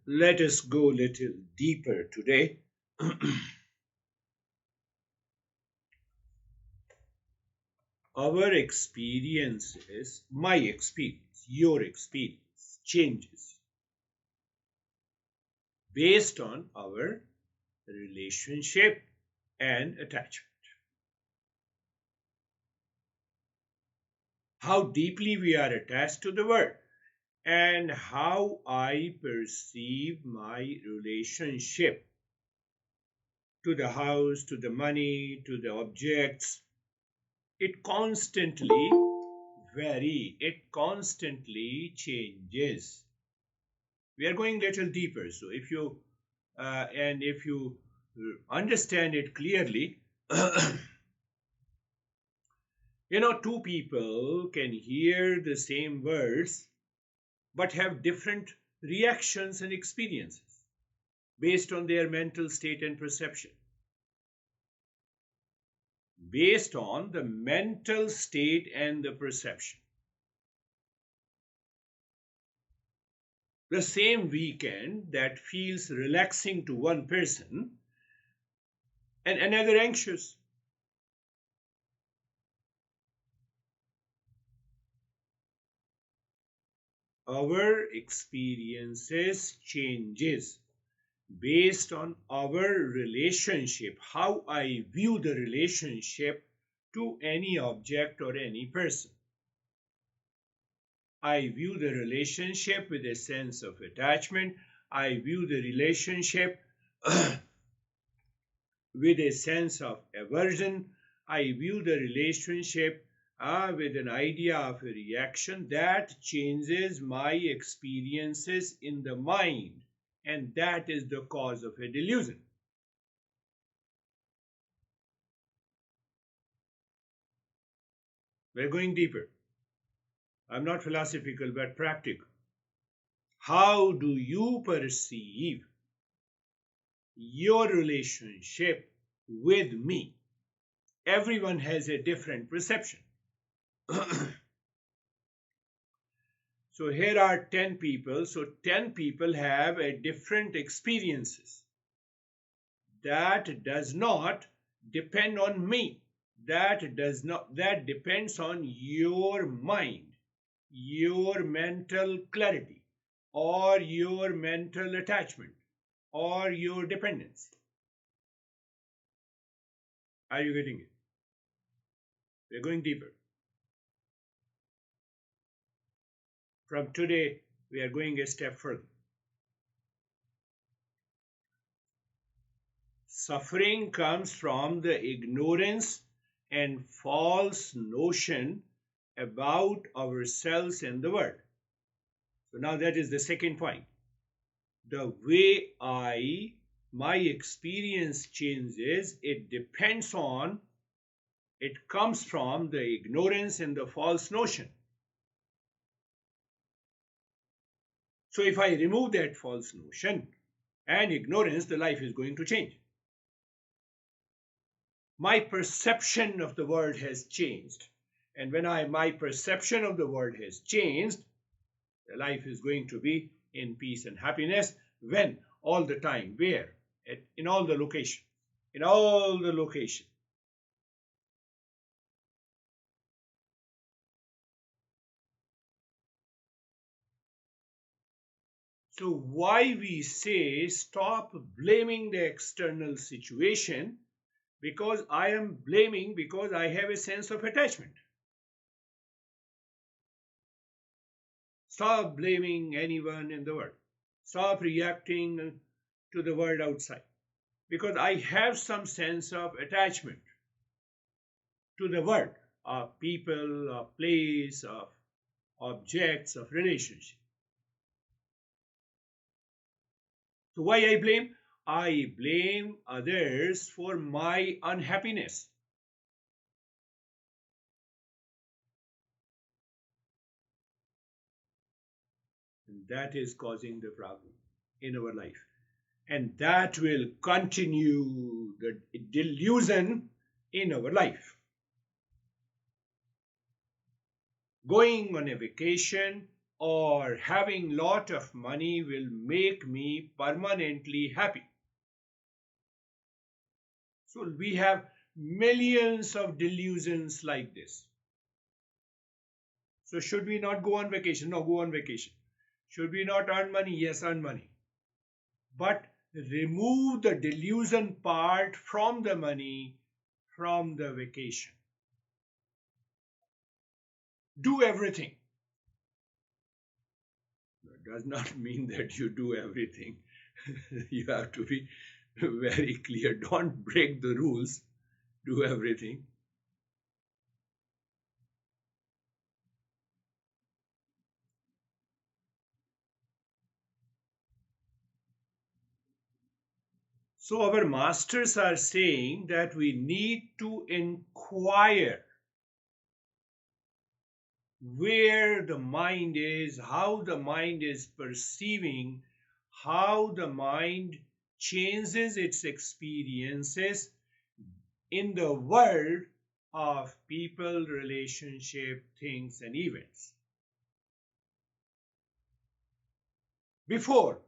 let us go a little deeper today. Our experiences, my experience, your experience, changes based on our relationship and attachment. How deeply we are attached to the world and how I perceive my relationship to the house, to the money, to the objects. It constantly varies, it constantly changes. We are going a little deeper. So if you understand it clearly, two people can hear the same words but have different reactions and experiences based on their mental state and perception. Based on the mental state and the perception. The same weekend that feels relaxing to one person and another anxious. Our experiences changes based on our relationship, how I view the relationship to any object or any person. I view the relationship with a sense of attachment. I view the relationship with a sense of aversion. I view the relationship with an idea of a reaction that changes my experiences in the mind, and that is the cause of a delusion. We're going deeper. I'm not philosophical but practical. How do you perceive your relationship with me? Everyone has a different perception. So here are 10 people. So 10 people have a different experiences. That does not depend on me. That depends on your mind, your mental clarity, or your mental attachment, or your dependence. Are you getting it? We're going deeper. From today, we are going a step further. Suffering comes from the ignorance and false notion about ourselves and the world. So now that is the second point. The way my experience changes, it comes from the ignorance and the false notion. So if I remove that false notion and ignorance, the life is going to change. My perception of the world has changed. And when my perception of the world has changed, the life is going to be in peace and happiness. When? All the time. Where? In all the locations. In all the locations. So why we say stop blaming the external situation? Because I am blaming because I have a sense of attachment. Stop blaming anyone in the world. Stop reacting to the world outside. Because I have some sense of attachment to the world, of people, of place, of objects, of relationship. So why I blame? I blame others for my unhappiness. And that is causing the problem in our life. And that will continue the delusion in our life. Going on a vacation or having lot of money will make me permanently happy. So we have millions of delusions like this. So should we not go on vacation? No, go on vacation. Should we not earn money? Yes, earn money. But remove the delusion part from the money, from the vacation. Do everything. That does not mean that you do everything. You have to be very clear. Don't break the rules. Do everything. So our masters are saying that we need to inquire where the mind is, how the mind is perceiving, how the mind changes its experiences in the world of people, relationship, things, and events. Before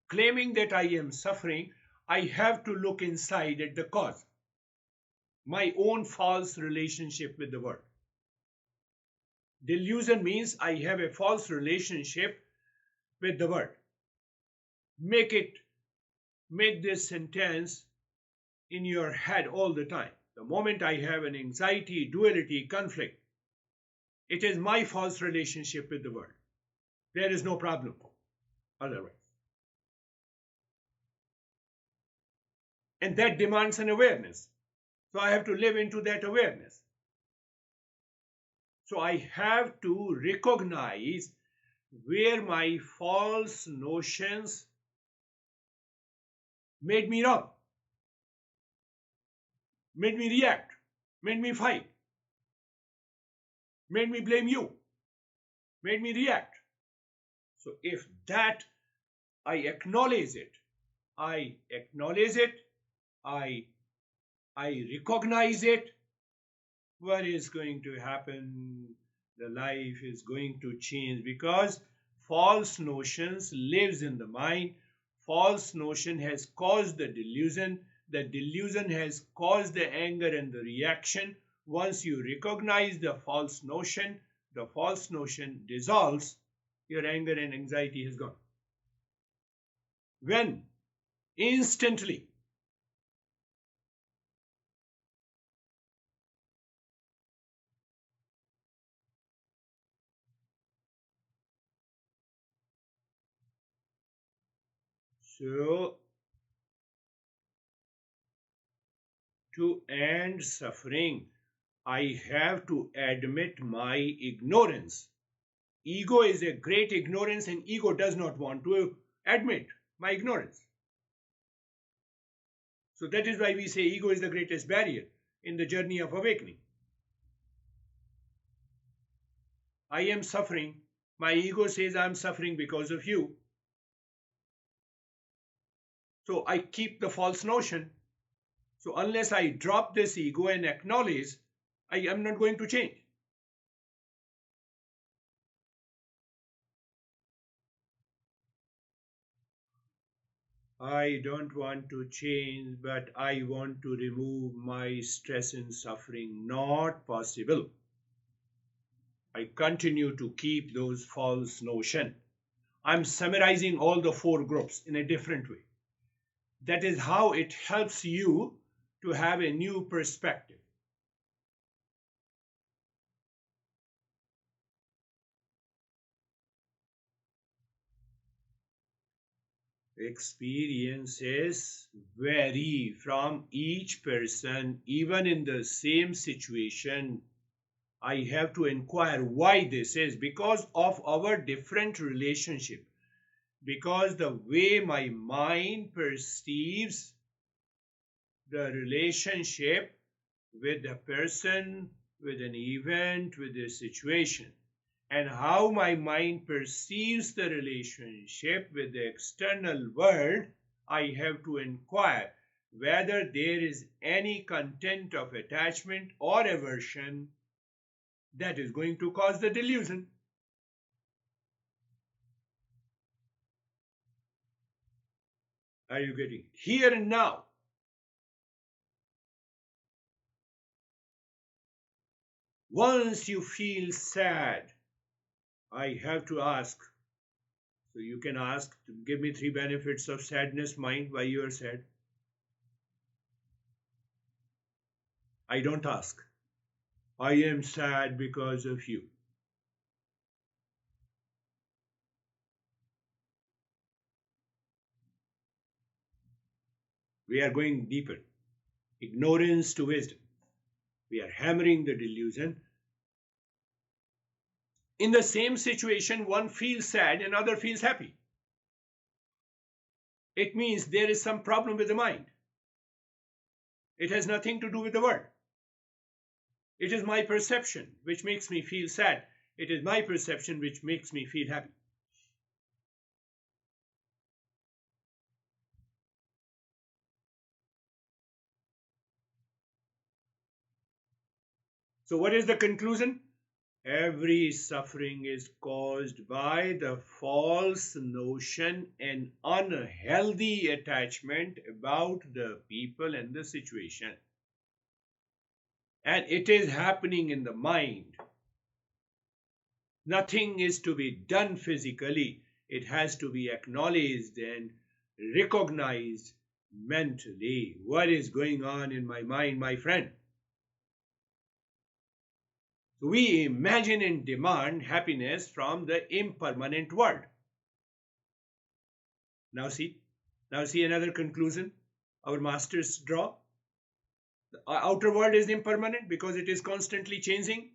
claiming that I am suffering, I have to look inside at the cause, my own false relationship with the world. Delusion means I have a false relationship with the world. Make this sentence in your head all the time. The moment I have an anxiety, duality, conflict, it is my false relationship with the world. There is no problem otherwise. And that demands an awareness. So I have to live into that awareness. So I have to recognize where my false notions made me wrong, made me react, made me fight, made me blame you, made me react. So if that I acknowledge it, I recognize it, what is going to happen? The life is going to change because false notions lives in the mind. False notion has caused the delusion. The delusion has caused the anger and the reaction. Once you recognize the false notion dissolves, your anger and anxiety has gone. When? Instantly. So, to end suffering, I have to admit my ignorance. Ego is a great ignorance, and ego does not want to admit my ignorance. So that is why we say ego is the greatest barrier in the journey of awakening. I am suffering. My ego says I am suffering because of you. So I keep the false notion. So unless I drop this ego and acknowledge, I am not going to change. I don't want to change, but I want to remove my stress and suffering. Not possible. I continue to keep those false notions. I'm summarizing all the four groups in a different way. That is how it helps you to have a new perspective. Experiences vary from each person, even in the same situation. I have to inquire why this is because of our different relationship, because the way my mind perceives the relationship with the person, with an event, with a situation, and how my mind perceives the relationship with the external world, I have to inquire whether there is any content of attachment or aversion that is going to cause the delusion. Are you getting it? Here and now. Once you feel sad, I have to ask. So you can ask, give me 3 benefits of sadness, mind, why you are sad. I don't ask. I am sad because of you. We are going deeper. Ignorance to wisdom. We are hammering the delusion. In the same situation, one feels sad and other feels happy. It means there is some problem with the mind. It has nothing to do with the world. It is my perception which makes me feel sad. It is my perception which makes me feel happy. So what is the conclusion? Every suffering is caused by the false notion and unhealthy attachment about the people and the situation. And it is happening in the mind. Nothing is to be done physically. It has to be acknowledged and recognized mentally. What is going on in my mind, my friend? So we imagine and demand happiness from the impermanent world. Now see another conclusion our masters draw. The outer world is impermanent because it is constantly changing.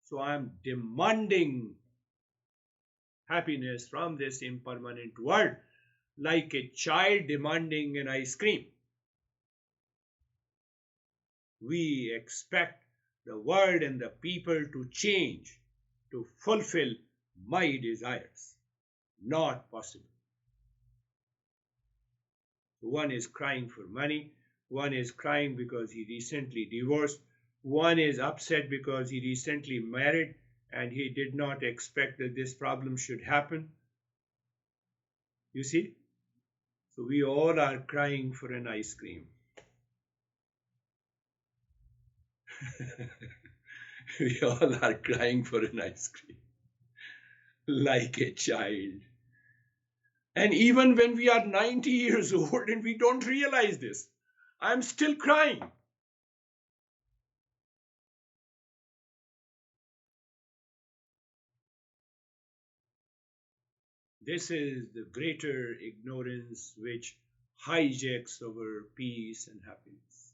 So I am demanding happiness from this impermanent world like a child demanding an ice cream. We expect the world and the people to change to fulfill my desires. Not possible. One is crying for money, one is crying because he recently divorced, one is upset because he recently married and he did not expect that this problem should happen. You see? So we all are crying for an ice cream. We all are crying for an ice cream. Like a child. And even when we are 90 years old and we don't realize this, I'm still crying. This is the greater ignorance which hijacks our peace and happiness.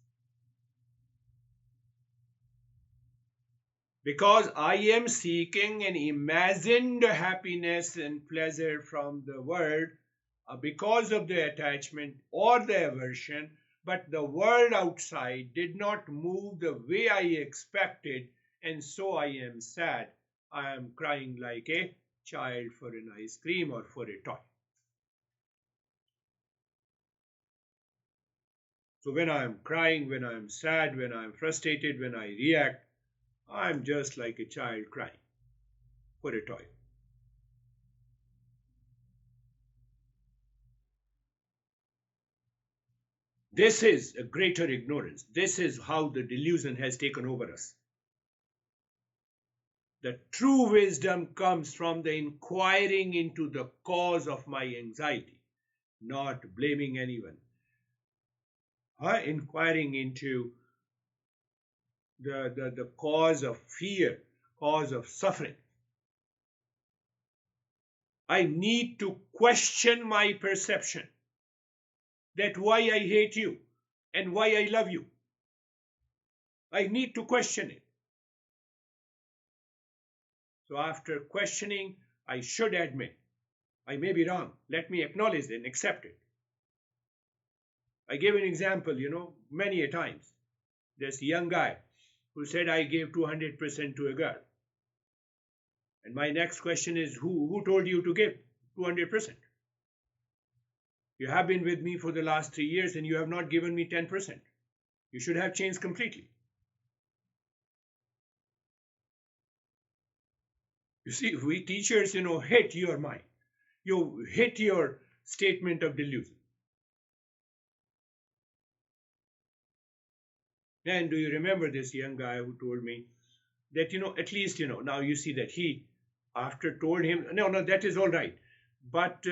Because I am seeking an imagined happiness and pleasure from the world because of the attachment or the aversion, but the world outside did not move the way I expected, and so I am sad. I am crying like a child for an ice cream or for a toy. So when I am crying, when I am sad, when I am frustrated, when I react, I am just like a child crying for a toy. This is a greater ignorance. This is how the delusion has taken over us. The true wisdom comes from the inquiring into the cause of my anxiety, not blaming anyone. Inquiring into the cause of fear, cause of suffering. I need to question my perception that why I hate you and why I love you. I need to question it. So after questioning, I should admit I may be wrong. Let me acknowledge it and accept it. I gave an example, many a times. This young guy who said I gave 200% to a girl. And my next question is, who told you to give 200%? You have been with me for the last 3 years and you have not given me 10%. You should have changed completely. You see, we teachers, hit your mind. You hit your statement of delusion. And do you remember this young guy who told me that, at least, now you see that he, after told him, no, no, that is all right. But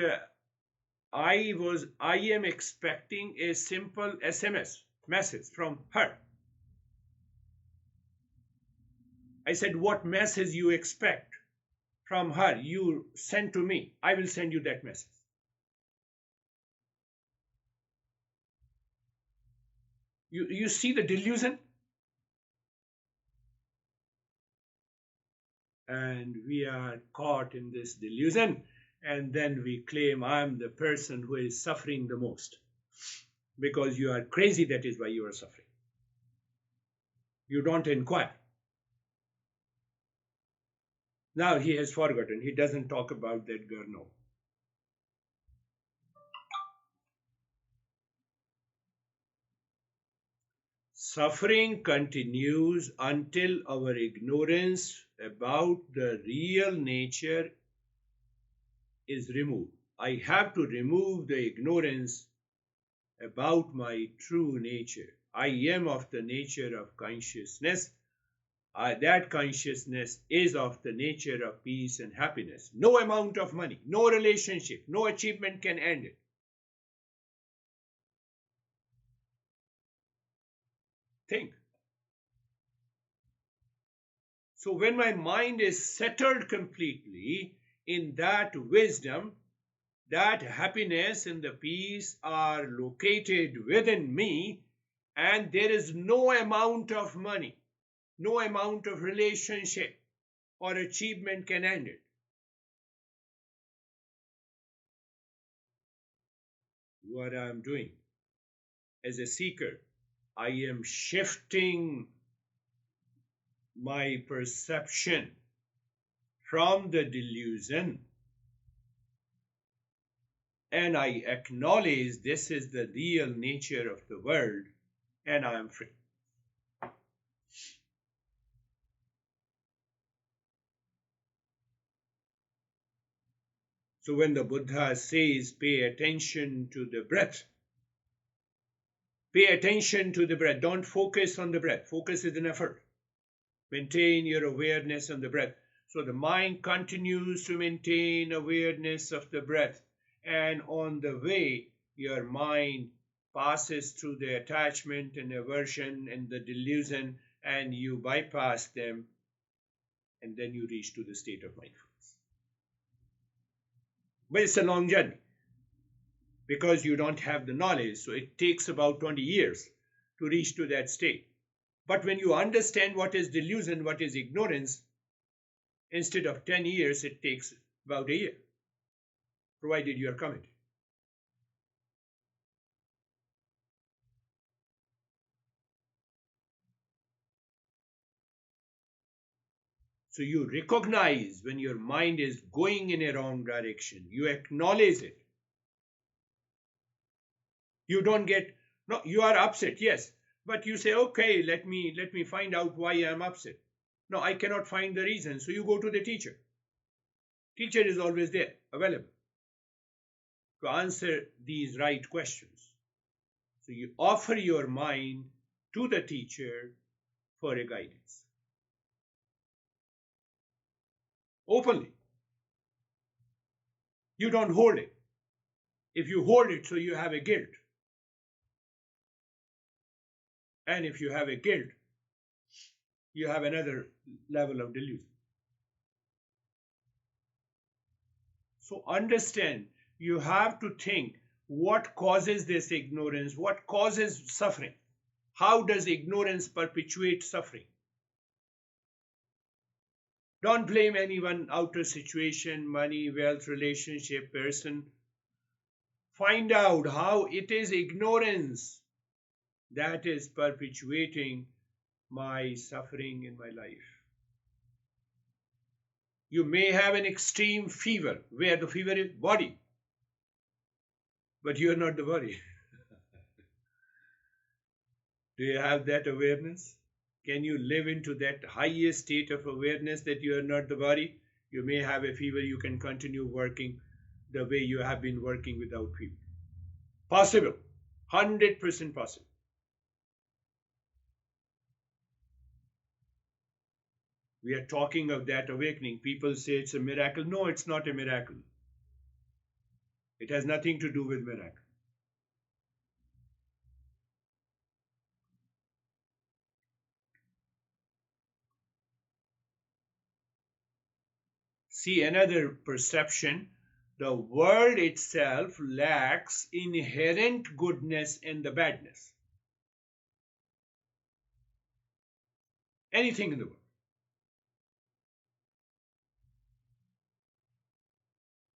I am expecting a simple SMS message from her. I said, what message you expect from her? You send to me. I will send you that message. You see the delusion? And we are caught in this delusion, and then we claim I'm the person who is suffering the most. Because you are crazy, that is why you are suffering. You don't inquire. Now he has forgotten. He doesn't talk about that girl now. Suffering continues until our ignorance about the real nature is removed. I have to remove the ignorance about my true nature. I am of the nature of consciousness. That consciousness is of the nature of peace and happiness. No amount of money, no relationship, no achievement can end it. Think. So when my mind is settled completely in that wisdom, that happiness and the peace are located within me, and there is no amount of money, no amount of relationship or achievement can end it. What I am doing as a seeker, I am shifting my perception from the delusion, and I acknowledge this is the real nature of the world, and I am free. So when the Buddha says pay attention to the breath, pay attention to the breath. Don't focus on the breath. Focus is an effort. Maintain your awareness on the breath. So the mind continues to maintain awareness of the breath. And on the way, your mind passes through the attachment and aversion and the delusion, and you bypass them, and then you reach to the state of mindfulness. But it's a long journey because you don't have the knowledge. So it takes about 20 years to reach to that state. But when you understand what is delusion, what is ignorance, instead of 10 years, it takes about a year, provided you are committed. So you recognize when your mind is going in a wrong direction. You acknowledge it. You don't get, no, you are upset, yes. But you say, okay, let me find out why I am upset. No, I cannot find the reason. So you go to the teacher. Teacher is always there, available to answer these right questions. So you offer your mind to the teacher for a guidance. Openly. You don't hold it. If you hold it, so you have a guilt. And if you have a guilt, you have another level of delusion. So understand, you have to think what causes this ignorance, what causes suffering. How does ignorance perpetuate suffering? Don't blame anyone, outer situation, money, wealth, relationship, person. Find out how it is ignorance that is perpetuating my suffering in my life. You may have an extreme fever, where the fever is body, but you are not the body. Do you have that awareness? Can you live into that highest state of awareness that you are not the body? You may have a fever, you can continue working the way you have been working without fever. Possible, 100% possible. We are talking of that awakening. People say it's a miracle. No, it's not a miracle. It has nothing to do with miracle. See, another perception, the world itself lacks inherent goodness and the badness. Anything in the world.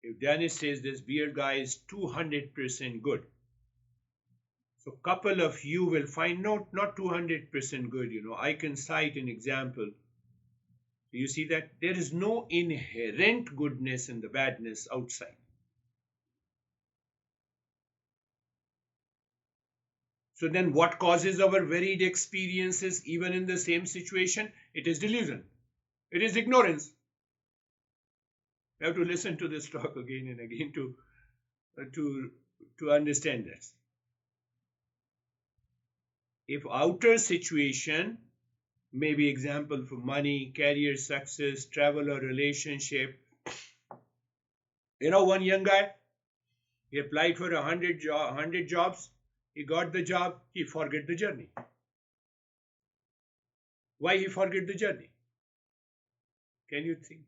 If Dennis says this beer guy is 200% good, so couple of you will find not 200% good. I can cite an example. You see that there is no inherent goodness and the badness outside. So then what causes our varied experiences even in the same situation? It is delusion. It is ignorance. You have to listen to this talk again and again to understand this. If outer situation, maybe example for money, career success, travel or relationship. One young guy, he applied for 100 jobs. He got the job. He forgot the journey. Why he forgot the journey? Can you think?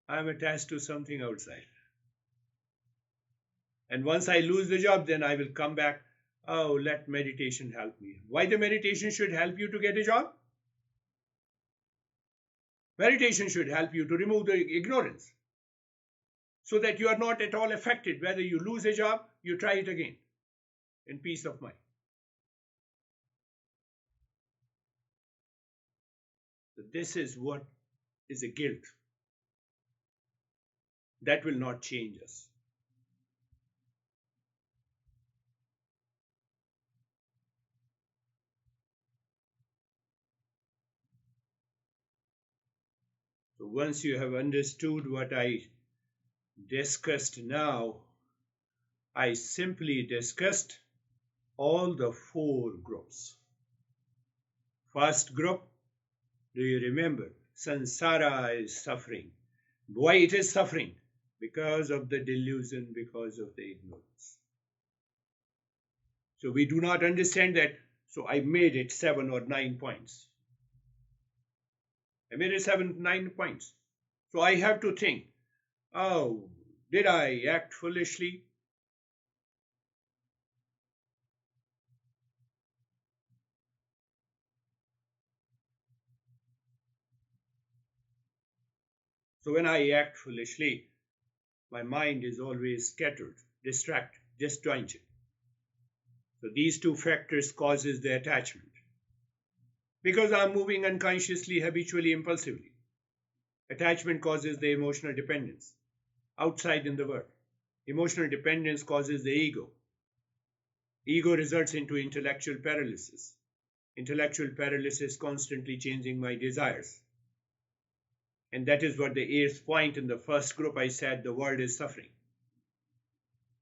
I am attached to something outside. And once I lose the job, then I will come back. Oh, let meditation help me. Why the meditation should help you to get a job? Meditation should help you to remove the ignorance so that you are not at all affected. Whether you lose a job, you try it again in peace of mind. So this is what is a guilt. That will not change us. So once you have understood what I discussed now, I simply discussed all the 4 groups. First group, do you remember? Sansara is suffering. Why it is suffering? Because of the delusion, because of the ignorance. So we do not understand that. So I made it 7 or 9 points. I made it 7, 9 points. So I have to think, oh, did I act foolishly? So when I act foolishly, my mind is always scattered, distracted, disjointed. So these 2 factors causes the attachment. Because I'm moving unconsciously, habitually, impulsively. Attachment causes the emotional dependence outside in the world. Emotional dependence causes the ego. Ego results into intellectual paralysis. Intellectual paralysis constantly changing my desires. And that is what the 8th point in the first group I said, the world is suffering.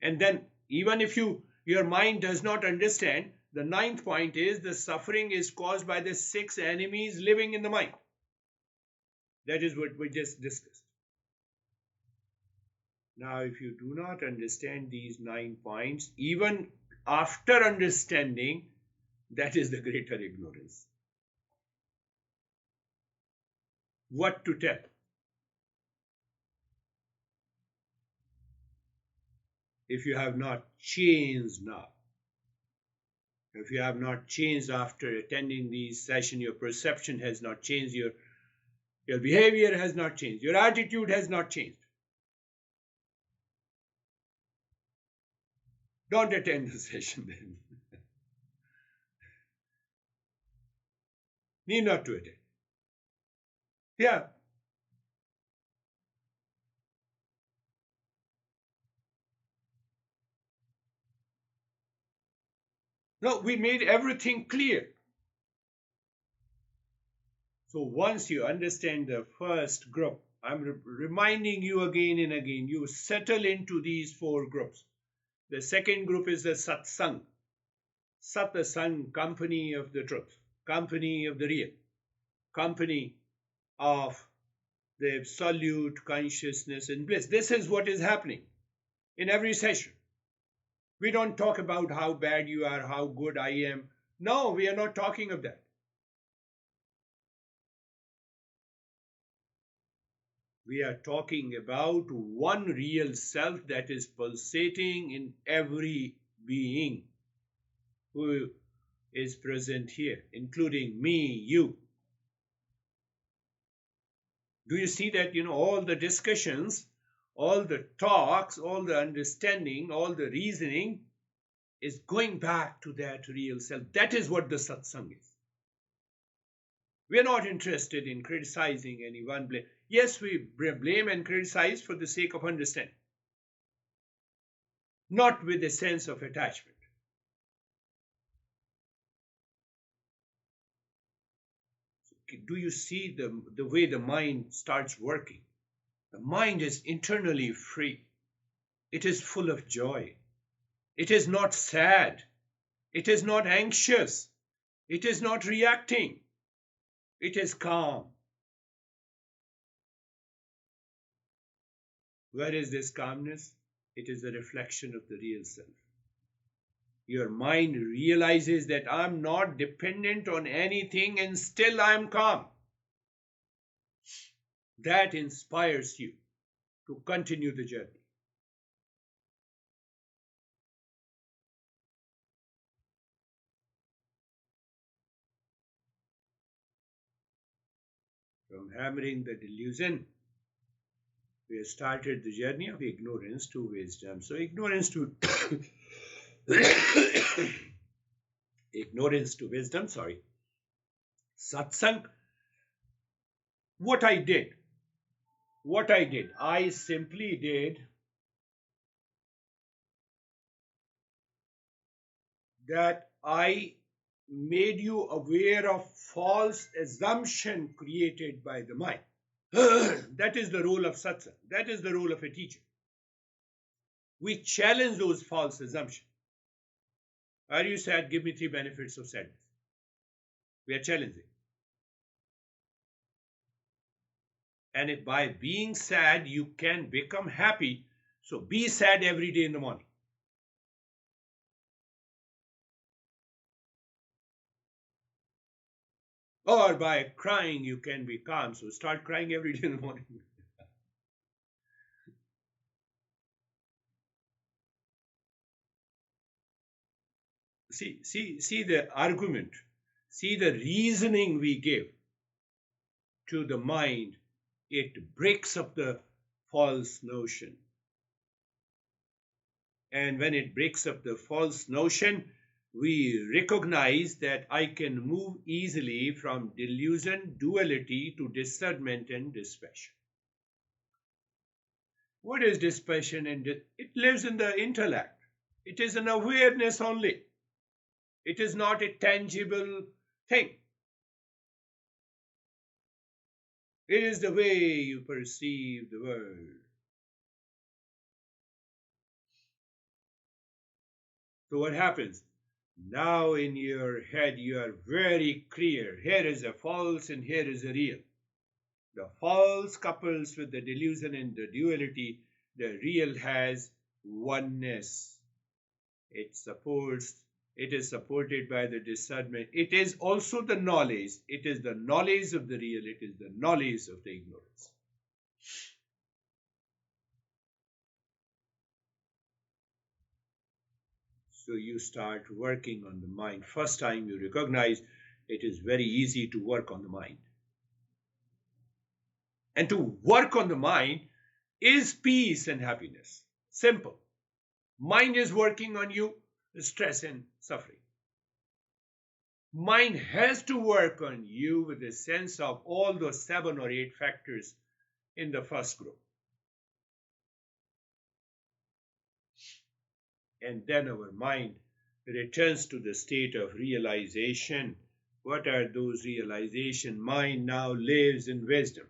And then even if your mind does not understand, the 9th point is the suffering is caused by the 6 enemies living in the mind. That is what we just discussed. Now, if you do not understand these 9 points, even after understanding, that is the greater ignorance. What to tell? If you have not changed now, if you have not changed after attending these sessions, your perception has not changed, your behavior has not changed, your attitude has not changed, don't attend the session then. Need not to attend. Yeah. No, we made everything clear. So once you understand the first group, I'm reminding you again and again, you settle into these 4 groups. The second group is the satsang. Satsang, company of the truth, company of the real, company of the absolute consciousness and bliss. This is what is happening in every session. We don't talk about how bad you are, how good I am. No, we are not talking of that. We are talking about one real self that is pulsating in every being who is present here, including me, you. Do you see that, all the discussions, all the talks, all the understanding, all the reasoning is going back to that real self? That is what the satsang is. We are not interested in criticizing anyone. Yes, we blame and criticize for the sake of understanding, not with a sense of attachment. Do you see the way the mind starts working? The mind is internally free. It is full of joy. It is not sad. It is not anxious. It is not reacting. It is calm. Where is this calmness? It is a reflection of the real self. Your mind realizes that I'm not dependent on anything and still I'm calm. That inspires you to continue the journey. From hammering the delusion, we have started the journey of ignorance to wisdom. So ignorance to ignorance to wisdom, satsang. What I did, I simply did that. I made you aware of false assumption created by the mind. That is the role of satsang. That is the role of a teacher. We challenge those false assumptions. Are you sad? Give me 3 benefits of sadness. We are challenging. And if by being sad you can become happy, so be sad every day in the morning. Or by crying you can be calm, so start crying every day in the morning. See the argument, see the reasoning we give to the mind. It breaks up the false notion. And when it breaks up the false notion, we recognize that I can move easily from delusion, duality to discernment and dispassion. What is dispassion? It lives in the intellect. It is an awareness only. It is not a tangible thing. It is the way you perceive the world. So what happens? Now in your head you are very clear. Here is a false and here is a real. The false couples with the delusion and the duality. The real has oneness. It is supported by the discernment. It is also the knowledge. It is the knowledge of the real. It is the knowledge of the ignorance. So you start working on the mind. First time you recognize it is very easy to work on the mind. And to work on the mind is peace and happiness. Simple. Mind is working on you, stress and suffering. Mind has to work on you with a sense of all those 7 or 8 factors in the first group. And then our mind returns to the state of realization. What are those realizations? Mind now lives in wisdom.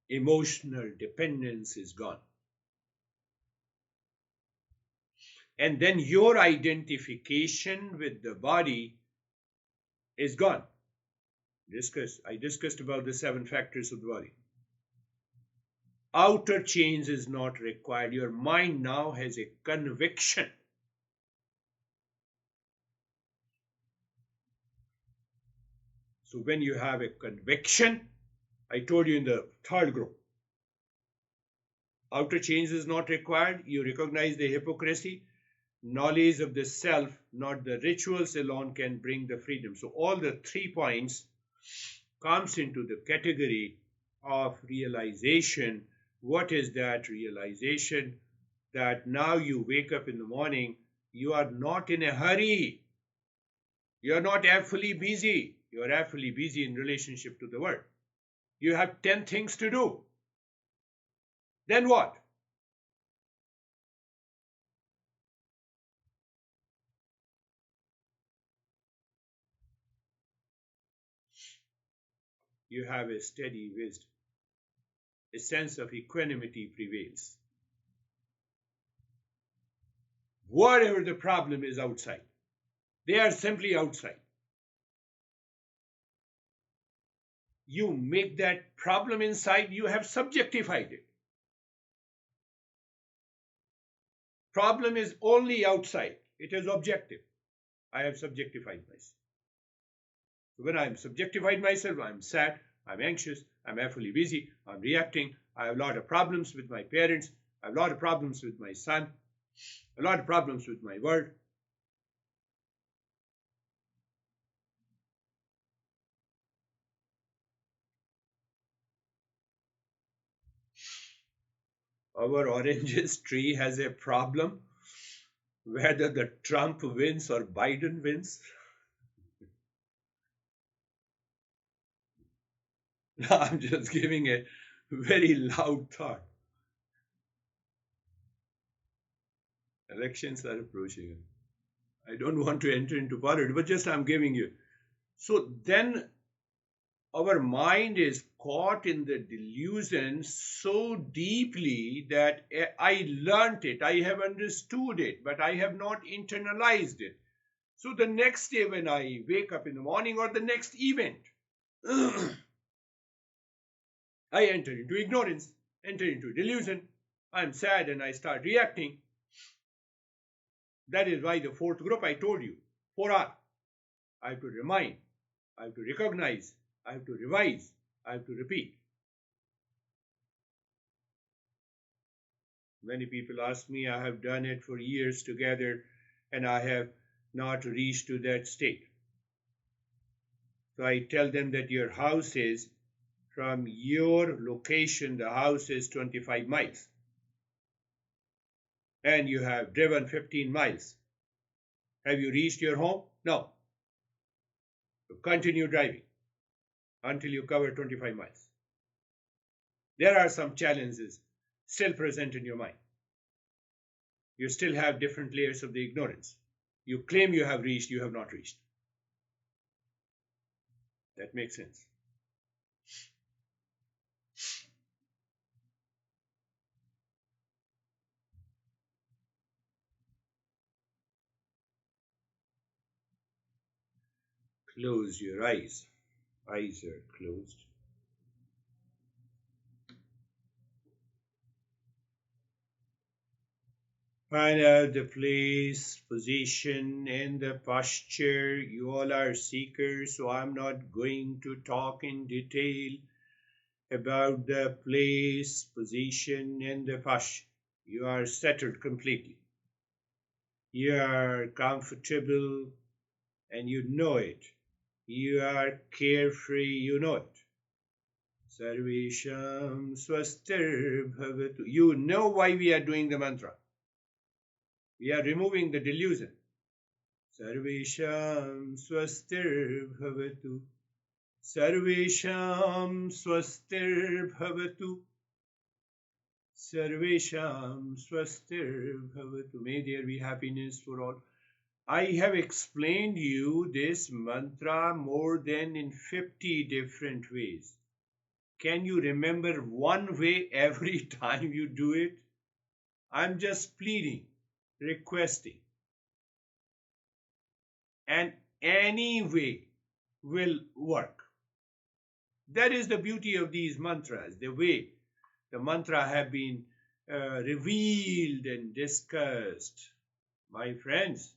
Emotional dependence is gone. And then your identification with the body is gone. I discussed about the 7 factors of the body. Outer change is not required. Your mind now has a conviction. So when you have a conviction, I told you in the third group, outer change is not required. You recognize the hypocrisy. Knowledge of the self, not the rituals alone, can bring the freedom. So all the 3 points comes into the category of realization. What is that realization? That now you wake up in the morning, you are not in a hurry. You are not awfully busy. You are awfully busy in relationship to the world. You have 10 things to do. Then what? You have a steady wisdom. A sense of equanimity prevails. Whatever the problem is outside, they are simply outside. You make that problem inside, you have subjectified it. Problem is only outside. It is objective. I have subjectified myself. So when I'm subjectified myself, I'm sad, I'm anxious, I'm awfully busy, I'm reacting, I have a lot of problems with my parents, I have a lot of problems with my son, a lot of problems with my world. Our oranges tree has a problem whether the Trump wins or Biden wins. I'm just giving a very loud thought. Elections are approaching. I don't want to enter into politics, but just I'm giving you. So then our mind is caught in the delusion so deeply that I learnt it, I have understood it, but I have not internalized it. So the next day when I wake up in the morning or the next event, I enter into ignorance, enter into delusion. I'm sad and I start reacting. That is why the 4th group I told you, 4R. I have to remind, I have to recognize, I have to revise, I have to repeat. Many people ask me, I have done it for years together and I have not reached to that state. So I tell them that your house is, from your location, the house is 25 miles. And you have driven 15 miles. Have you reached your home? No. So continue driving until you cover 25 miles. There are some challenges still present in your mind. You still have different layers of the ignorance. You claim you have reached, you have not reached. That makes sense. Close your eyes. Eyes are closed. Find out the place, position, and the posture. You all are seekers, so I'm not going to talk in detail about the place, position, and the posture. You are settled completely. You are comfortable and you know it. You are carefree, you know it. Sarvesham swastir bhavatu. You know why we are doing the mantra. We are removing the delusion. Sarvesham swastir bhavatu. Sarvesham swastir bhavatu. Sarvesham swastir bhavatu. May there be happiness for all. I have explained you this mantra more than in 50 different ways. Can you remember one way every time you do it? I'm just pleading. requesting, and any way will work. That is the beauty of these mantras, the way the mantra have been revealed and discussed. My friends,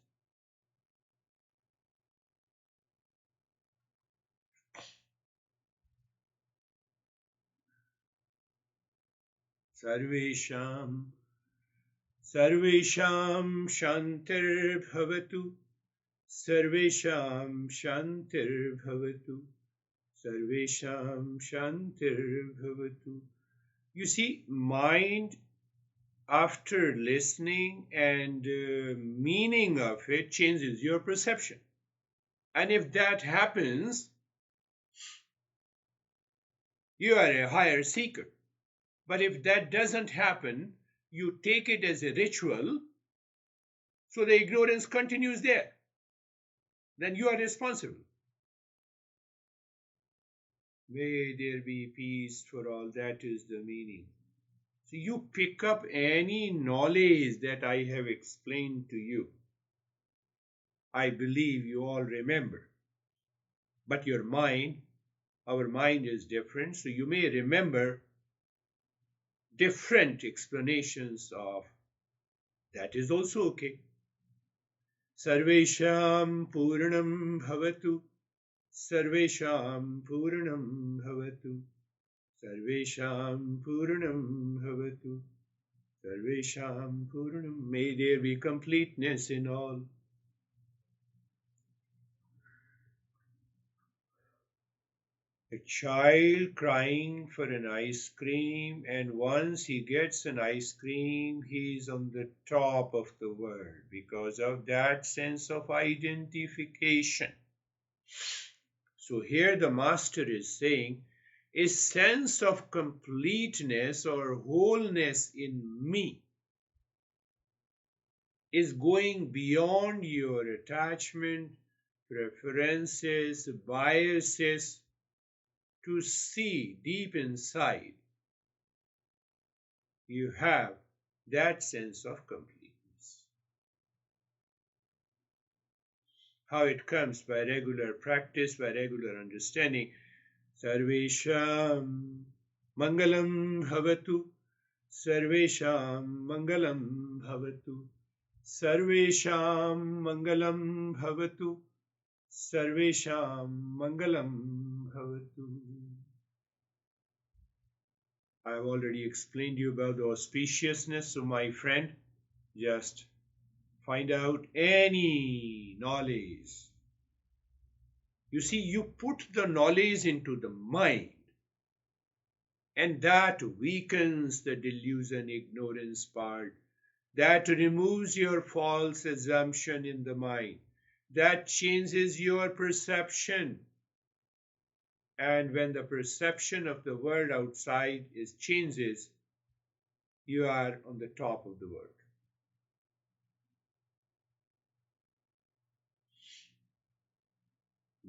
Sarvesham Sarvesham Shantir Bhavatu Sarvesham Shantir Bhavatu Sarvesham Shantir Bhavatu. You see, mind, after listening and meaning of it, changes your perception. And if that happens, you are a higher seeker. But if that doesn't happen, you take it as a ritual, so the ignorance continues there. Then you are responsible. May there be peace for all, that is the meaning. So you pick up any knowledge that I have explained to you. I believe you all remember. But your mind, our mind is different, so you may remember different explanations of that is also okay. Sarvesham Purnam Bhavatu Sarvesham Purnam Bhavatu Sarvesham Purnam Bhavatu Sarvesham Purnam. May there be completeness in all. A child crying for an ice cream, and once he gets an ice cream, he is on the top of the world because of that sense of identification. So here the master is saying, a sense of completeness or wholeness in me is going beyond your attachment, preferences, biases, to see deep inside you have that sense of completeness. How it comes? By regular practice, by regular understanding. Sarvesham Mangalam Bhavatu Sarvesham Mangalam Bhavatu Sarvesham Mangalam Bhavatu Sarvesham Mangalam Bhavatu. I have already explained to you about the auspiciousness, so my friend, just find out any knowledge. You see, you put the knowledge into the mind, and that weakens the delusion, ignorance part. That removes your false assumption in the mind. That changes your perception. And when the perception of the world outside changes, you are on the top of the world.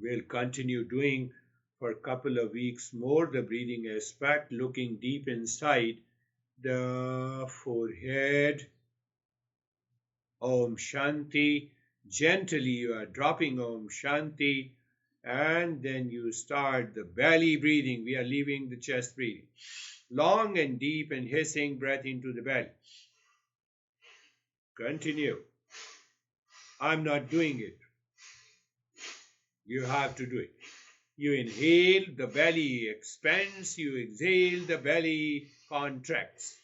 We'll continue doing for a couple of weeks more the breathing aspect, looking deep inside the forehead. Om Shanti. Gently you are dropping Om Shanti, and then you start the belly breathing. We are leaving the chest breathing. Long and deep and hissing breath into the belly. Continue. I'm not doing it. You have to do it. You inhale, the belly expands. You exhale, the belly contracts.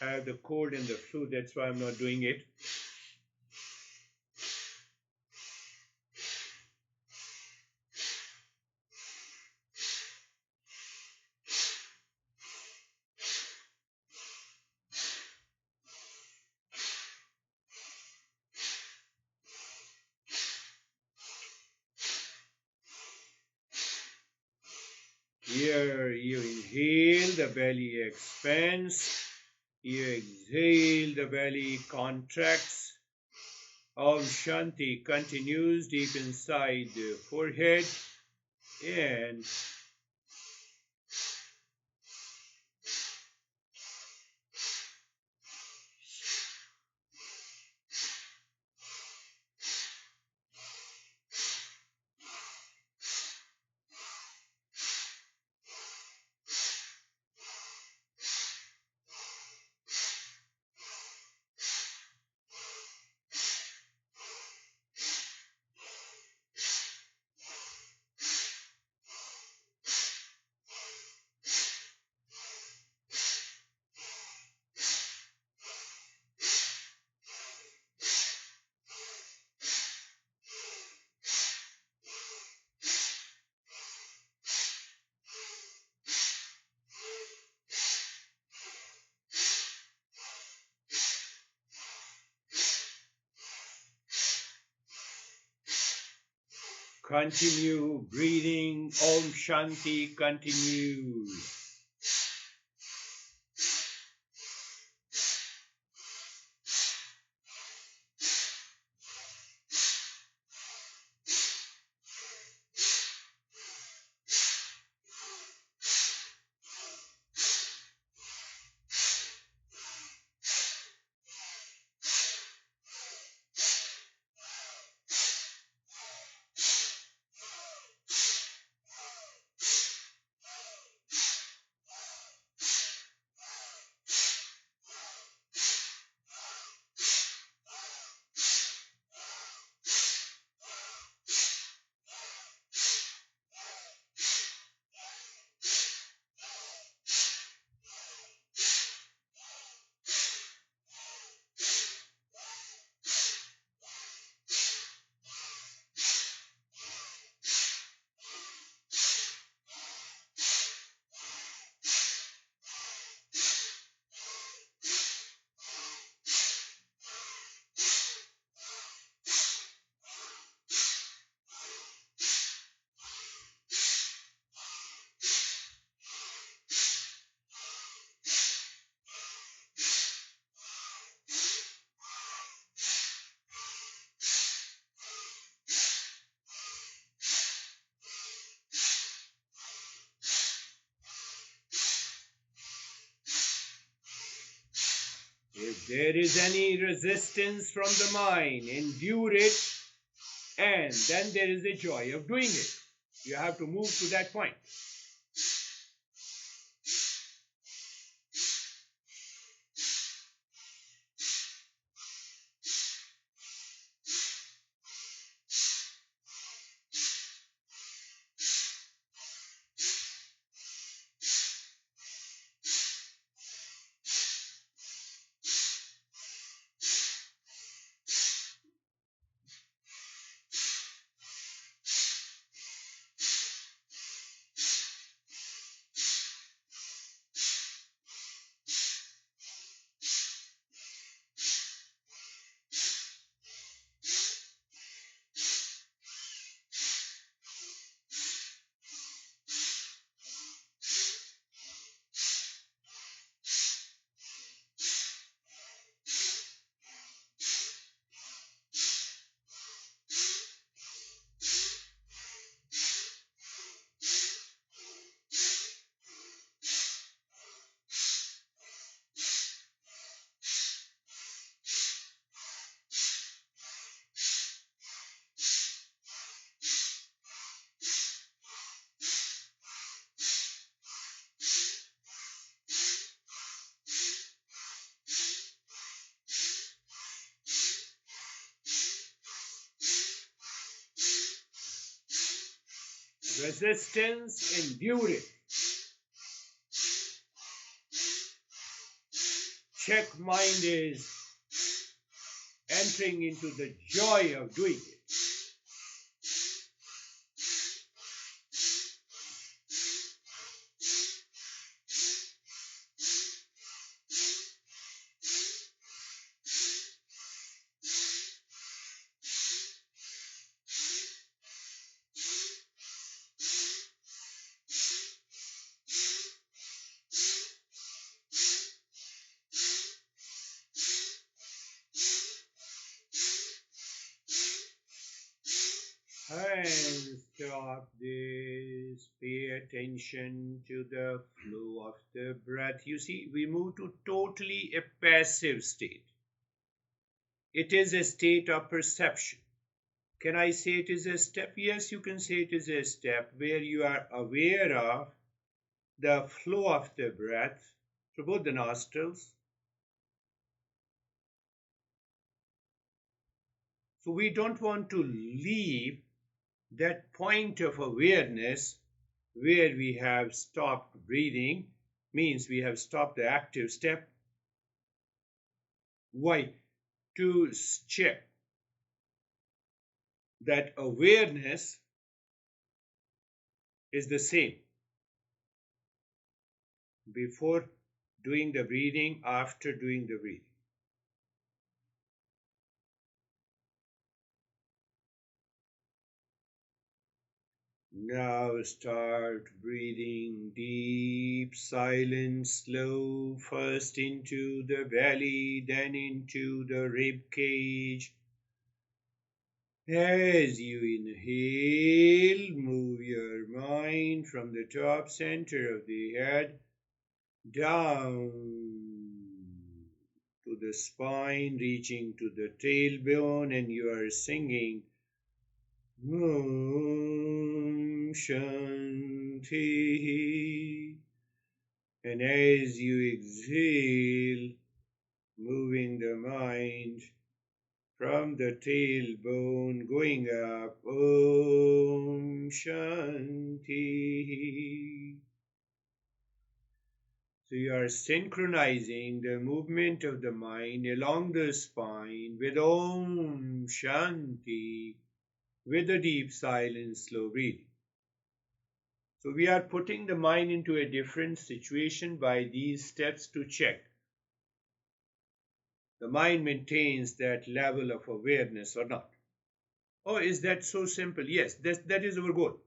I have the cold and the flu, that's why I'm not doing it. Here you inhale, the belly expands. You exhale, the belly contracts. Om Shanti continues deep inside the forehead, and Continue breathing. Om Shanti continues. If there is any resistance from the mind, endure it, and then there is the joy of doing it. You have to move to that point. Resistance, endure it. Check mind is entering into the joy of doing it. And stop this. Pay attention to the flow of the breath. You see, we move to totally a passive state. It is a state of perception. Can I say it is a step? Yes, you can say it is a step where you are aware of the flow of the breath through both the nostrils. So we don't want to leave that point of awareness where we have stopped breathing, means we have stopped the active step. Why? To check that awareness is the same before doing the breathing, after doing the breathing. Now start breathing deep, silent, slow, first into the belly, then into the rib cage. As you inhale, move your mind from the top center of the head down to the spine, reaching to the tailbone, and you are singing Om Shanti. And as you exhale, moving the mind from the tailbone, going up, Om Shanti. So you are synchronizing the movement of the mind along the spine with Om Shanti, with a deep, silent, slow breathing. So we are putting the mind into a different situation by these steps to check. The mind maintains that level of awareness or not. Oh, is that so simple? Yes, that is our goal.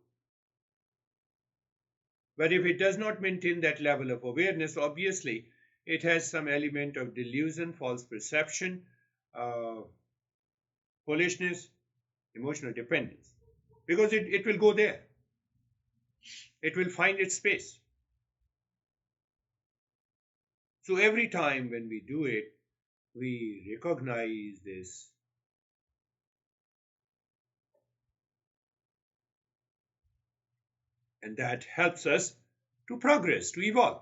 But if it does not maintain that level of awareness, obviously it has some element of delusion, false perception, uh, foolishness, emotional dependence. Because it will go there. It will find its space. So every time when we do it, we recognize this. And that helps us to progress, to evolve.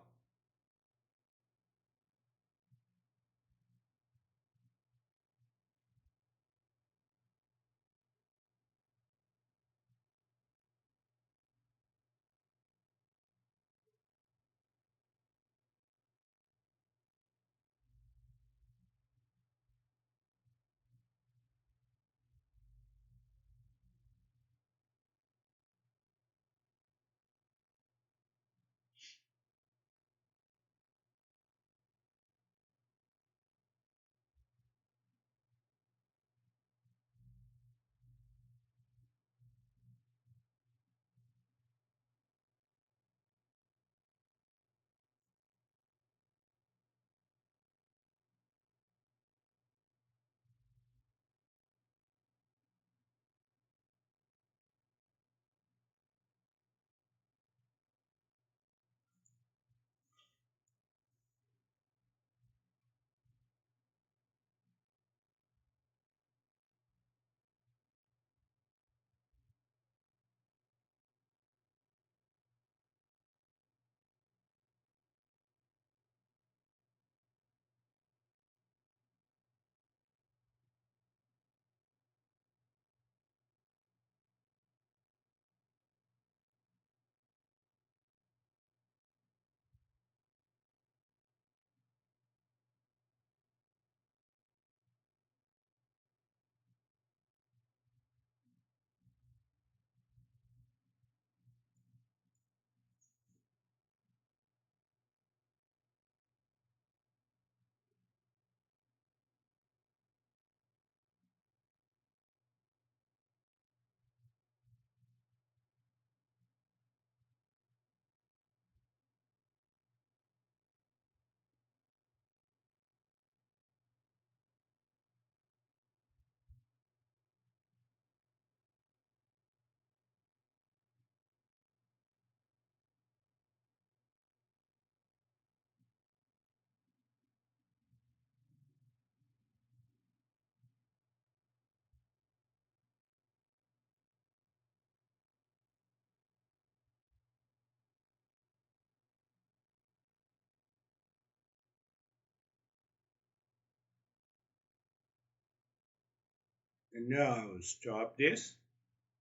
And now stop this,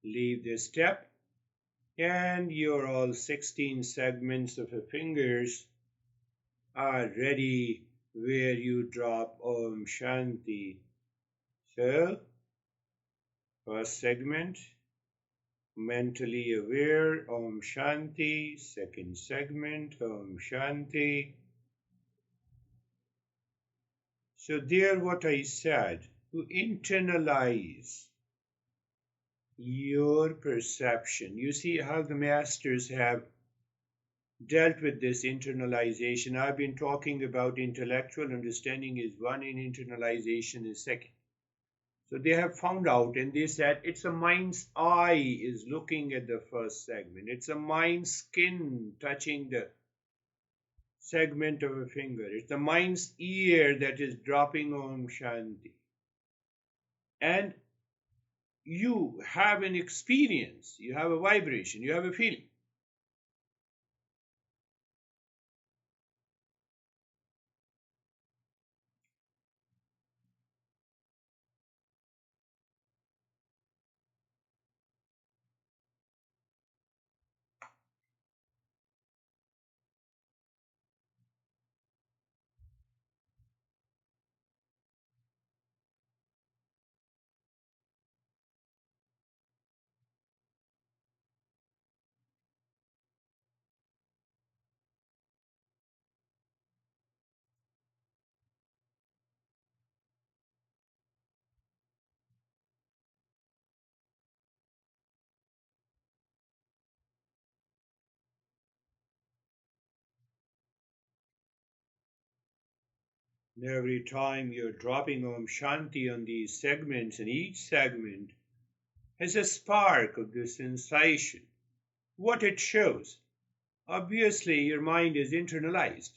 leave this step, and your all 16 segments of your fingers are ready where you drop Om Shanti. So, first segment, mentally aware, Om Shanti. Second segment, Om Shanti. So, there, what I said, to internalize your perception. You see how the masters have dealt with this internalization. I've been talking about intellectual understanding is one and internalization is second. So they have found out and they said it's a mind's eye is looking at the first segment. It's a mind's skin touching the segment of a finger. It's the mind's ear that is dropping Om Shanti. And you have an experience, you have a vibration, you have a feeling. And every time you're dropping Om Shanti on these segments, and each segment has a spark of this sensation. What it shows? Obviously, your mind is internalized.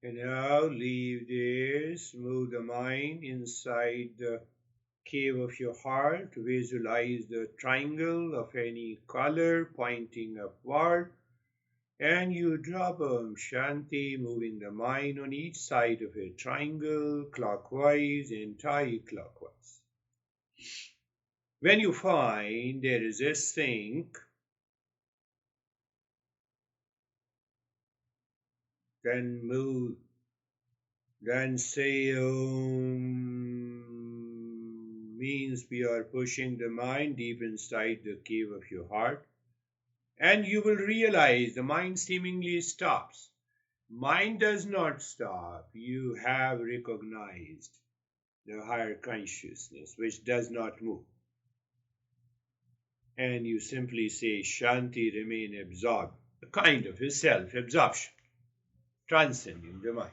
And now leave this, move the mind inside the cave of your heart. Visualize the triangle of any color pointing upward. And you drop Om Shanti, moving the mind on each side of a triangle, clockwise and anti-clockwise. When you find there is a sync, then move, then say Om means we are pushing the mind deep inside the cave of your heart. And you will realize the mind seemingly stops. Mind does not stop. You have recognized the higher consciousness which does not move. And you simply say Shanti, remain absorbed, a kind of a self-absorption, transcending the mind.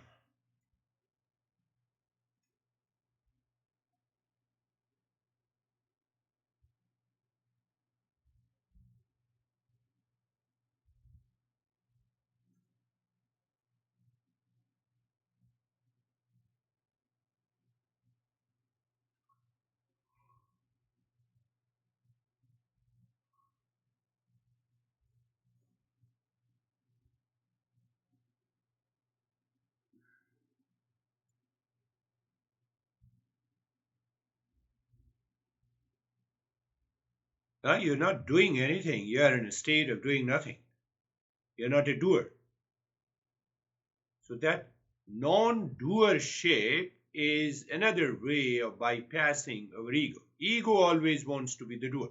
Now you're not doing anything, you are in a state of doing nothing. You're not a doer. So that non-doership is another way of bypassing our ego. Ego always wants to be the doer.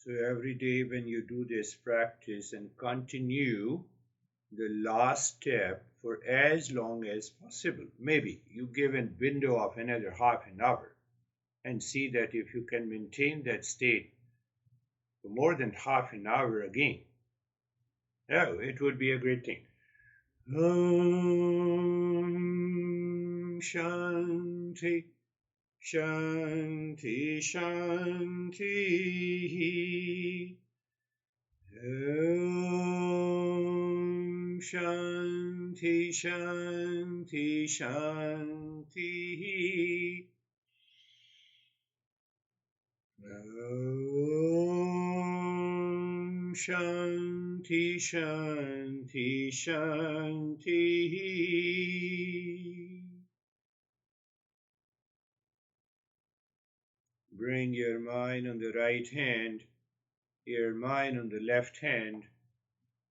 So every day when you do this practice and continue the last step for as long as possible, maybe you give a window of another half an hour and see that if you can maintain that state for more than half an hour again, oh, it would be a great thing. Om Shanti Shanti Shanti. Om Shanti Shanti Shanti. Om Shanti Shanti Shanti. Bring your mind on the right hand, your mind on the left hand.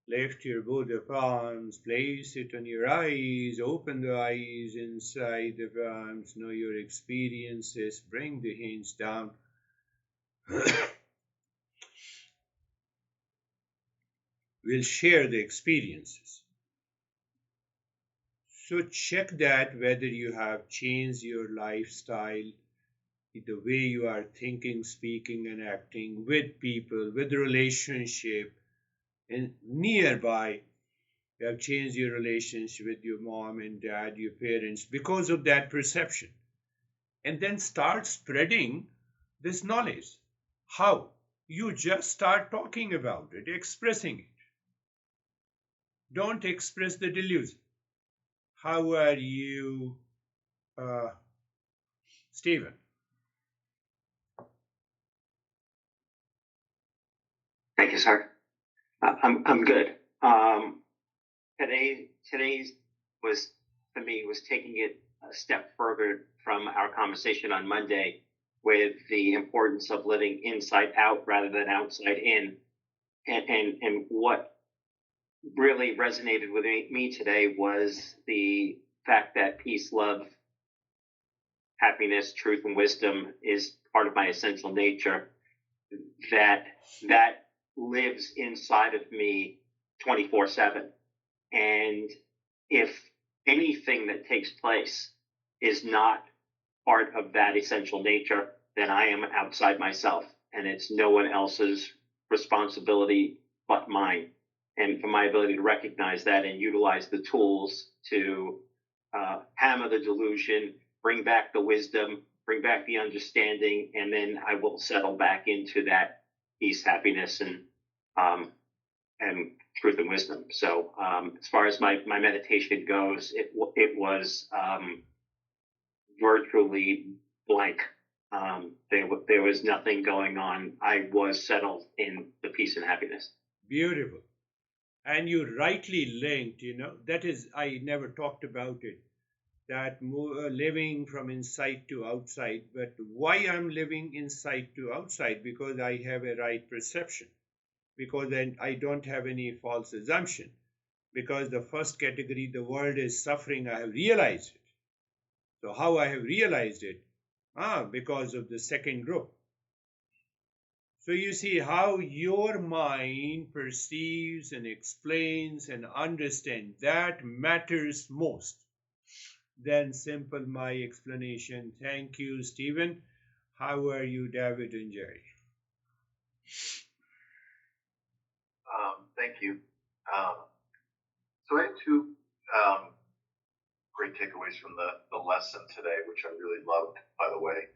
Lift your both the palms, place it on your eyes, open the eyes inside the palms, know your experiences, bring the hands down. We'll share the experiences. So check that whether you have changed your lifestyle, the way you are thinking, speaking, and acting with people, with relationship, and nearby. You have changed your relationship with your mom and dad, your parents, because of that perception. And then start spreading this knowledge. How? You just start talking about it, expressing it. Don't express the delusion. How are you, Stephen? Thank you, sir. I'm good. Today's was, for me, was taking it a step further from our conversation on Monday with the importance of living inside out rather than outside in. And what really resonated with me today was the fact that peace, love, happiness, truth, and wisdom is part of my essential nature, that lives inside of me 24/7. And if anything that takes place is not part of that essential nature, then I am outside myself, and it's no one else's responsibility but mine. And for my ability to recognize that and utilize the tools to hammer the delusion, bring back the wisdom, bring back the understanding, and then I will settle back into that peace, happiness, and truth and wisdom. So as far as my meditation goes, it was virtually blank. There was nothing going on. I was settled in the peace and happiness. Beautiful. And you rightly linked, that is, I never talked about it, that living from inside to outside. But why I'm living inside to outside? Because I have a right perception. Because then I don't have any false assumption. Because the first category, the world is suffering, I have realized it. So how I have realized it? Because of the second group. So you see how your mind perceives and explains and understands. That matters most than simple my explanation. Thank you, Stephen. How are you, David and Jerry? Thank you. So I had two great takeaways from the lesson today, which I really loved, by the way.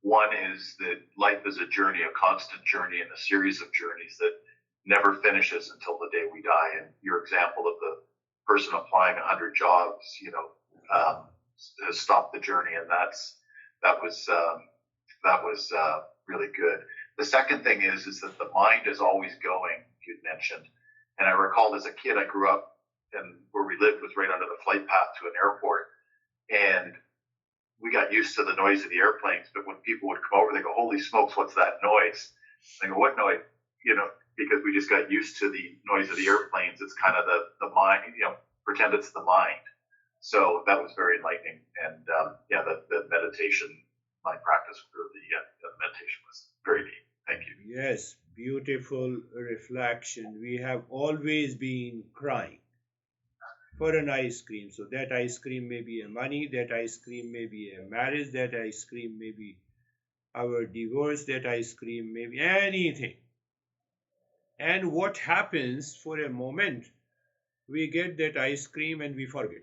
One is that life is a journey, a constant journey, and a series of journeys that never finishes until the day we die. And your example of the person applying 100 jobs, has stopped the journey, and that was really good. The second thing is that the mind is always going. You'd mentioned, and I recalled as a kid, I grew up, and where we lived was right under the flight path to an airport, and we got used to the noise of the airplanes. But when people would come over, they go, "Holy smokes, what's that noise?" I go, "What noise?" Because we just got used to the noise of the airplanes. It's kind of the mind, pretend it's the mind. So that was very enlightening. And the meditation, my practice for the meditation was very deep. Thank you. Yes, beautiful. beautiful reflection. We have always been crying for an ice cream. So that ice cream may be a money, that ice cream may be a marriage, that ice cream may be our divorce, that ice cream may be anything. And what happens for a moment, we get that ice cream and we forget.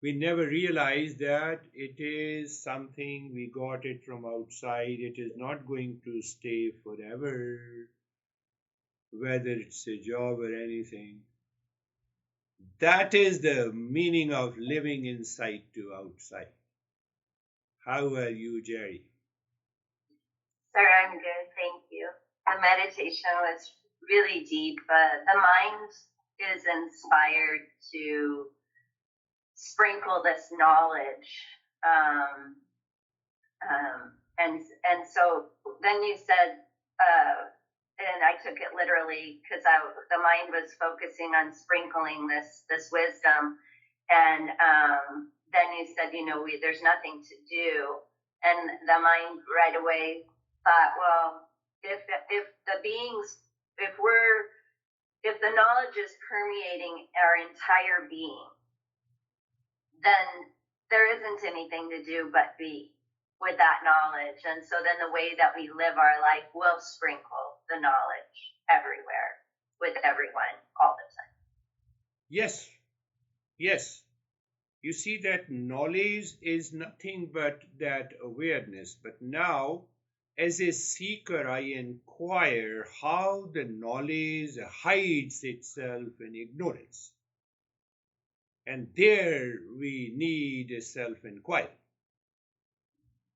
We never realize that it is something we got it from outside. It is not going to stay forever, whether it's a job or anything. That is the meaning of living inside to outside. How are you, Jerry? Sir, I'm good, thank you. The meditation was really deep. The mind is inspired to sprinkle this knowledge. And so then you said, and I took it literally because the mind was focusing on sprinkling this wisdom, and then you said, there's nothing to do, and the mind right away thought, well, if the knowledge is permeating our entire being, then there isn't anything to do but be with that knowledge. And so then the way that we live our life will sprinkle the knowledge everywhere, with everyone, all the time. Yes, yes. You see that knowledge is nothing but that awareness. But now, as a seeker, I inquire how the knowledge hides itself in ignorance. And there we need a self-inquiry.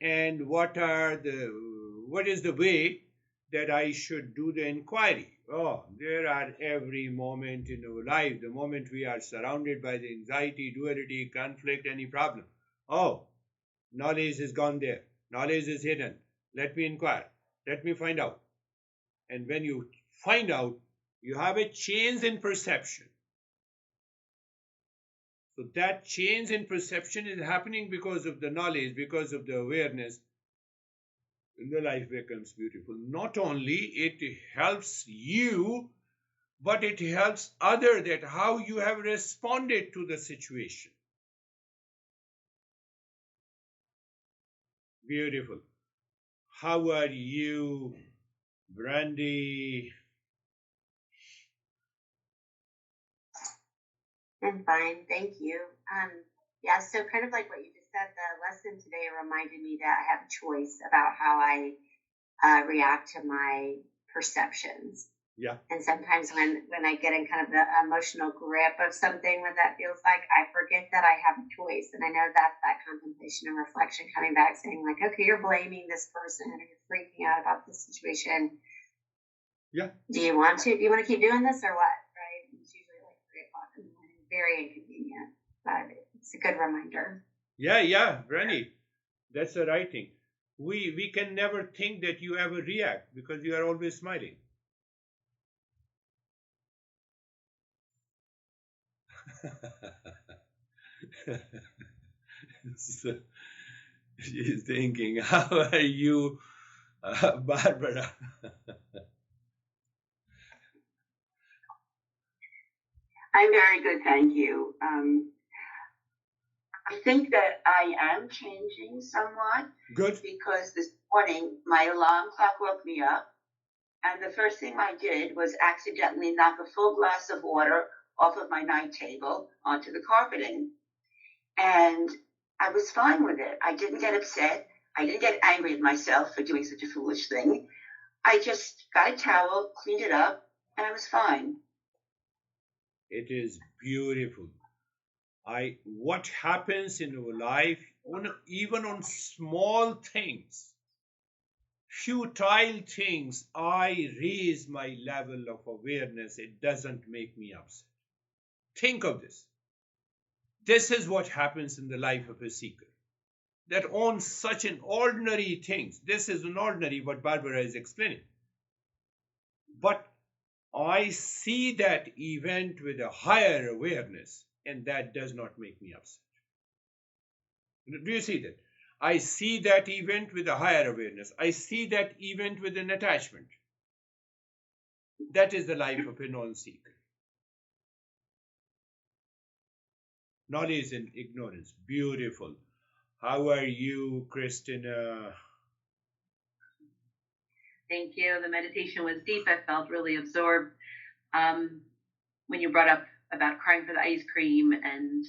And what is the way that I should do the inquiry? Oh, there are every moment in our life, the moment we are surrounded by the anxiety, duality, conflict, any problem. Oh, knowledge is gone there. Knowledge is hidden. Let me inquire. Let me find out. And when you find out, you have a change in perception. So that change in perception is happening because of the knowledge, because of the awareness. And the life becomes beautiful. Not only it helps you, but it helps others, that how you have responded to the situation. Beautiful. How are you, Brandy? I'm fine, thank you. So kind of like what you just said, the lesson today reminded me that I have a choice about how I react to my perceptions. Yeah. And sometimes when I get in kind of the emotional grip of something, what that feels like, I forget that I have a choice. And I know that contemplation and reflection coming back saying like, okay, you're blaming this person or you're freaking out about this situation. Yeah. Do you want to keep doing this or what? Right? It's usually like 3 o'clock in the morning. Very inconvenient, but it's a good reminder. Yeah, Brandy. That's the right thing. We can never think that you ever react because you are always smiling. So, she's thinking, how are you, Barbara? I'm very good, thank you. I think that I am changing somewhat. Good. Because this morning my alarm clock woke me up, and the first thing I did was accidentally knock a full glass of water off of my night table onto the carpeting. And I was fine with it. I didn't get upset. I didn't get angry at myself for doing such a foolish thing. I just got a towel, cleaned it up, and I was fine. It is beautiful. What happens in our life, even on small things, futile things, I raise my level of awareness. It doesn't make me upset. Think of this. This is what happens in the life of a seeker. That on such an ordinary things, this is an ordinary what Barbara is explaining. But I see that event with a higher awareness, and that does not make me upset. Do you see that? I see that event with a higher awareness. I see that event with an attachment. That is the life of a non-seeker. Knowledge and ignorance. Beautiful. How are you, Christina? Thank you. The meditation was deep. I felt really absorbed when you brought up about crying for the ice cream and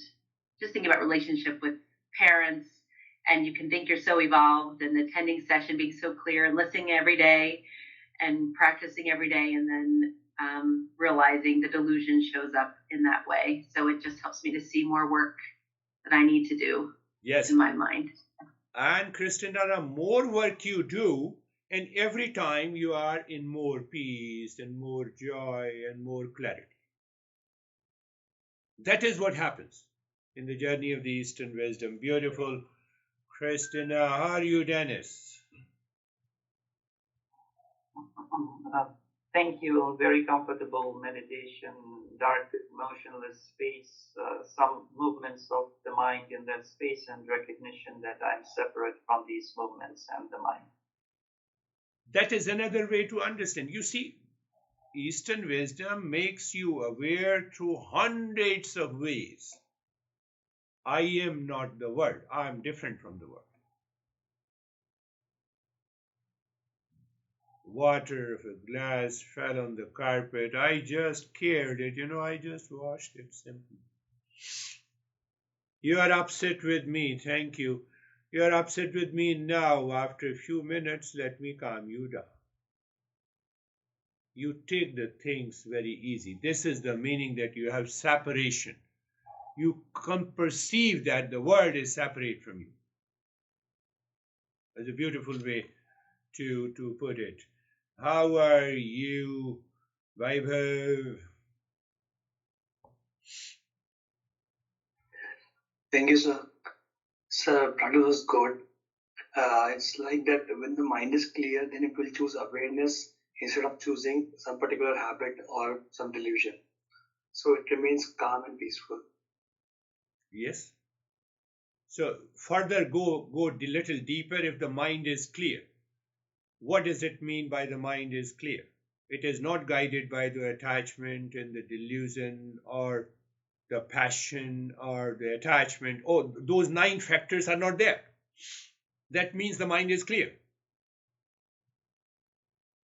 just thinking about relationship with parents. And you can think you're so evolved, and the attending session being so clear and listening every day and practicing every day, and then realizing the delusion shows up in that way. So it just helps me to see more work that I need to do in my mind. And Christina, the more work you do, and every time you are in more peace and more joy and more clarity. That is what happens in the journey of the Eastern wisdom. Beautiful. Christina, how are you, Dennis? Thank you. Very comfortable meditation, dark, motionless space, some movements of the mind in that space, and recognition that I'm separate from these movements and the mind. That is another way to understand. You see, Eastern wisdom makes you aware through hundreds of ways. I am not the world. I am different from the world. Water of a glass fell on the carpet. I just cared it. I just washed it simply. You are upset with me. Thank you. You are upset with me now. After a few minutes, let me calm you down. You take the things very easy. This is the meaning that you have separation. You can perceive that the world is separate from you. That's a beautiful way to put it. How are you, Vaibhav? Thank you, sir. Sir, practice was good. It's like that when the mind is clear, then it will choose awareness instead of choosing some particular habit or some delusion. So it remains calm and peaceful. Yes. So further go a little deeper. If the mind is clear, what does it mean by the mind is clear? It is not guided by the attachment and the delusion or the passion or the attachment. Oh, those 9 factors are not there. That means the mind is clear.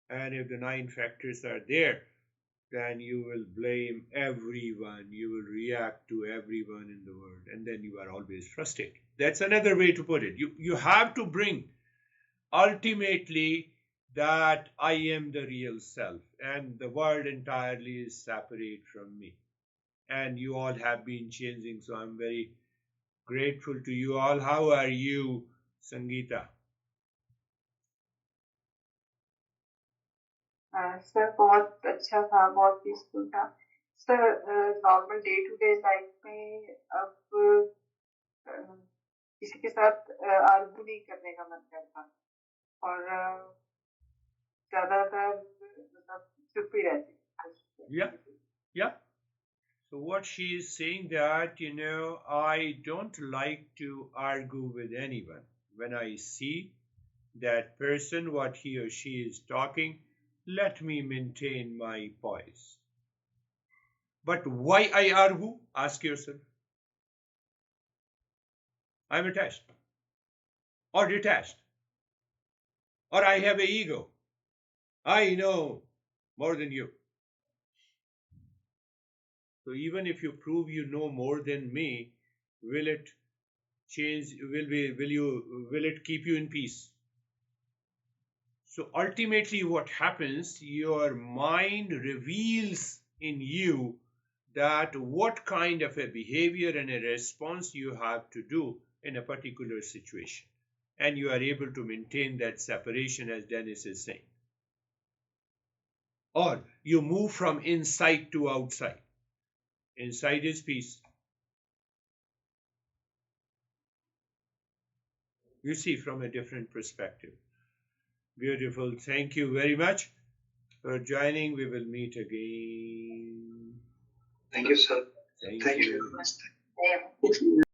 And if the 9 factors are there, then you will blame everyone. You will react to everyone in the world. And then you are always frustrated. That's another way to put it. You have to bring ultimately that I am the real self. And the world entirely is separate from me. And you all have been changing. So I'm very grateful to you all. How are you, Sangeeta? Sir बहुत अच्छा था, बहुत peaceful था sir. Normal day to day life में अब किसी के साथ आर्ग्यू नहीं करने का मन करता और ज्यादातर मतलब चुप ही रहती. Yeah. So what she is saying that, I don't like to argue with anyone. When I see that person, what he or she is talking, let me maintain my poise. But why I argue? Ask yourself. I'm attached or detached, or I have an ego. I know more than you. So even if you prove you know more than me, will it change? Will it keep you in peace? So ultimately what happens, your mind reveals in you that what kind of a behavior and a response you have to do in a particular situation. And you are able to maintain that separation, as Dennis is saying. Or you move from inside to outside. Inside is peace. You see from a different perspective. Beautiful. Thank you very much for joining. We will meet again. Thank you, sir. Thank you. Thank you.